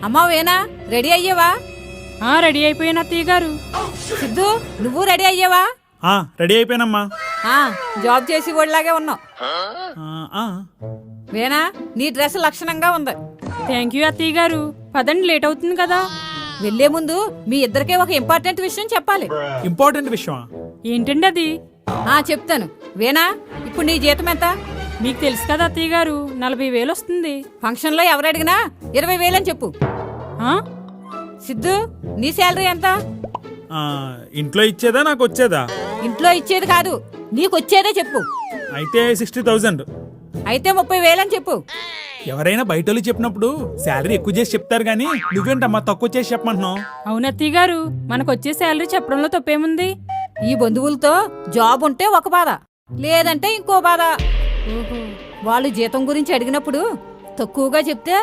అమ్మా వేనా, ready అయ్యేవా? Ready అయిపోయిన అత్తయ్య గారు. సిద్ధు, నువ్వు రెడీ అయ్యేవా? రెడీ అయిపోయానమ్మా. జాబ్ చేసి వాళ్ళలాగే ఉన్నావు. వేనా, నీ డ్రెస్ లక్షణంగా ఉంది. థ్యాంక్ యూ అత్తయ్య గారు. పదండి, లేట్ అవుతుంది కదా. వెళ్లే ముందు మీ ఇద్దరికే ఒక ఇంపార్టెంట్ విషయం చెప్పాలి. ఇంపార్టెంట్ విషయమా? ఏంటండి అది? చెప్తాను. వేనా, ఇప్పుడు నీ జీతం ఎంత? మీకు తెలుసు కదా అత్తయ్య గారు, 40,000 వస్తుంది. ఫంక్షన్ లో ఎవరు అడిగినా 20,000 అని చెప్పు. సిద్ధు, నీ శాలరీ ఎంత? ఇంట్లో ఇచ్చేదా నాకు వచ్చేదా? ఇంట్లో ఇచ్చేది కాదు, నీకొచ్చేదే చెప్పు. అయితే 60,000. అయితే 30,000 అని చెప్పు. ఎవరైనా బయటోళ్ళు చెప్పినప్పుడు శాలరీ ఎక్కువ చేసి చెప్తారు గానీ నువ్వేంటమ్మా తక్కువ చేసి చెప్పమంటున్నావు? అవును అత్తయ్య గారు, మనకొచ్చే శాలరీ చెప్పడంలో తప్పేముంది? ఈ బంధువులతో జాబ్ ఉంటే ఒక బాధ, లేదంటే ఇంకో బాధ. వాళ్ళు జీతం గురించి అడిగినప్పుడు తక్కువగా చెప్తే